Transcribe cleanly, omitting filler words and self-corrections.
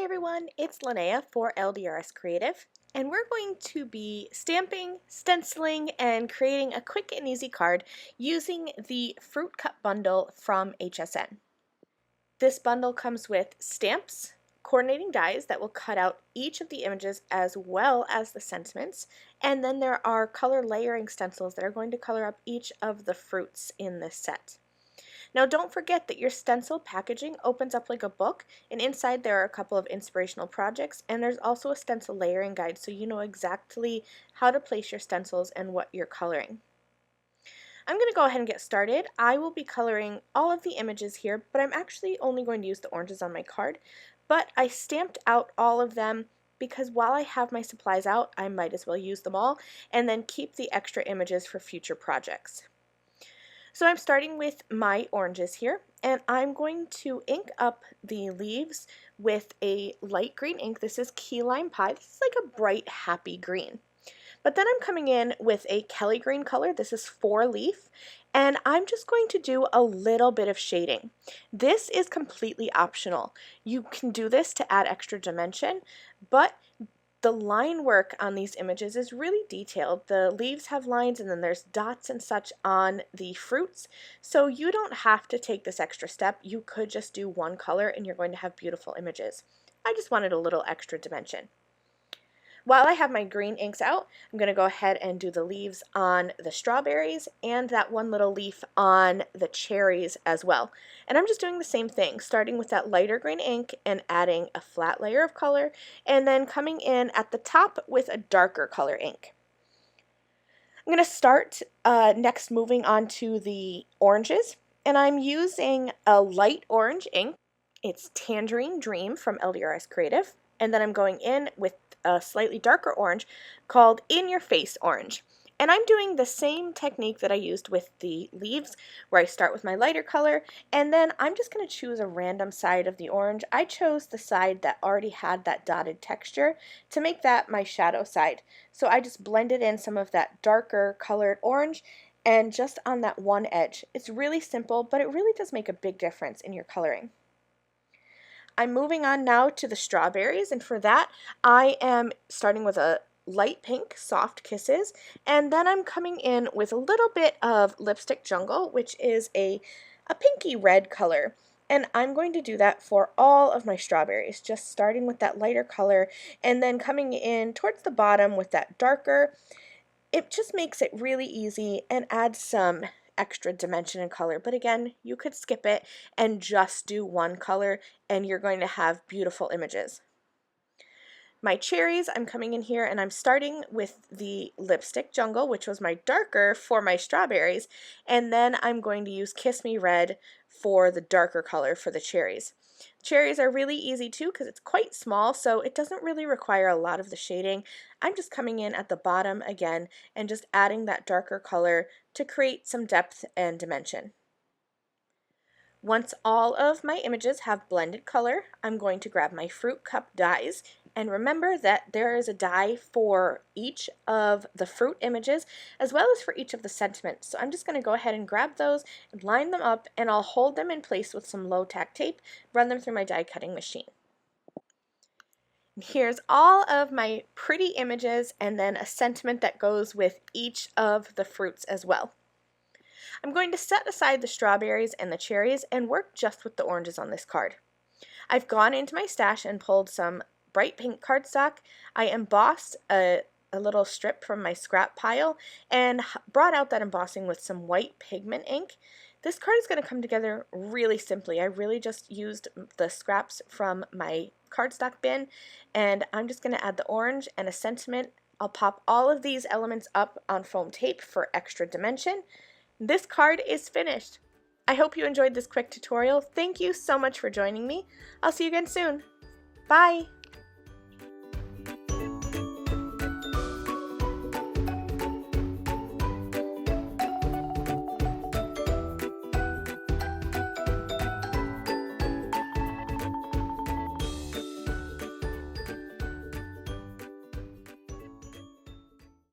Hi everyone, it's Lynnea for LDRS Creative, and we're going to be stamping, stenciling, and creating a quick and easy card using the Fruit Cup bundle from HSN. This bundle comes with stamps, coordinating dies that will cut out each of the images as well as the sentiments, and then there are color layering stencils that are going to color up each of the fruits in this set. Now don't forget that your stencil packaging opens up like a book, and inside there are a couple of inspirational projects, and there's also a stencil layering guide so you know exactly how to place your stencils and what you're coloring. I'm going to go ahead and get started. I will be coloring all of the images here, but I'm actually only going to use the oranges on my card, but I stamped out all of them because while I have my supplies out, I might as well use them all and then keep the extra images for future projects. So I'm starting with my oranges here, and I'm going to ink up the leaves with a light green ink. This is Key Lime Pie. This is like a bright, happy green. But then I'm coming in with a Kelly green color. This is 4-leaf, and I'm just going to do a little bit of shading. This is completely optional. You can do this to add extra dimension, but the line work on these images is really detailed. The leaves have lines and then there's dots and such on the fruits, so you don't have to take this extra step. You could just do one color and you're going to have beautiful images. I just wanted a little extra dimension. While I have my green inks out, I'm going to go ahead and do the leaves on the strawberries and that one little leaf on the cherries as well. And I'm just doing the same thing, starting with that lighter green ink and adding a flat layer of color, and then coming in at the top with a darker color ink. I'm going to start next moving on to the oranges, and I'm using a light orange ink. It's Tangerine Dream from LDRS Creative, and then I'm going in with a slightly darker orange called In Your Face Orange. And I'm doing the same technique that I used with the leaves, where I start with my lighter color, and then I'm just going to choose a random side of the orange. I chose the side that already had that dotted texture to make that my shadow side. So I just blended in some of that darker colored orange and just on that one edge. It's really simple, but it really does make a big difference in your coloring. I'm moving on now to the strawberries, and for that I am starting with a light pink, Soft Kisses, and then I'm coming in with a little bit of Lipstick Jungle, which is a pinky red color, and I'm going to do that for all of my strawberries, just starting with that lighter color and then coming in towards the bottom with that darker. It just makes it really easy and adds some extra dimension and color, but again, you could skip it and just do one color and you're going to have beautiful images. My cherries, I'm coming in here and I'm starting with the Lipstick Jungle, which was my darker for my strawberries, and then I'm going to use Kiss Me Red for the darker color for the cherries. Cherries are really easy too because it's quite small, so it doesn't really require a lot of the shading. I'm just coming in at the bottom again and just adding that darker color to create some depth and dimension. Once all of my images have blended color, I'm going to grab my Fruit Cup dies, and remember that there is a die for each of the fruit images as well as for each of the sentiments. So I'm just going to go ahead and grab those and line them up, and I'll hold them in place with some low tack tape, run them through my die cutting machine. Here's all of my pretty images and then a sentiment that goes with each of the fruits as well. I'm going to set aside the strawberries and the cherries and work just with the oranges on this card. I've gone into my stash and pulled some bright pink cardstock. I embossed a little strip from my scrap pile and brought out that embossing with some white pigment ink. This card is going to come together really simply. I really just used the scraps from my cardstock bin, and I'm just going to add the orange and a sentiment. I'll pop all of these elements up on foam tape for extra dimension. This card is finished. I hope you enjoyed this quick tutorial. Thank you so much for joining me. I'll see you again soon. Bye!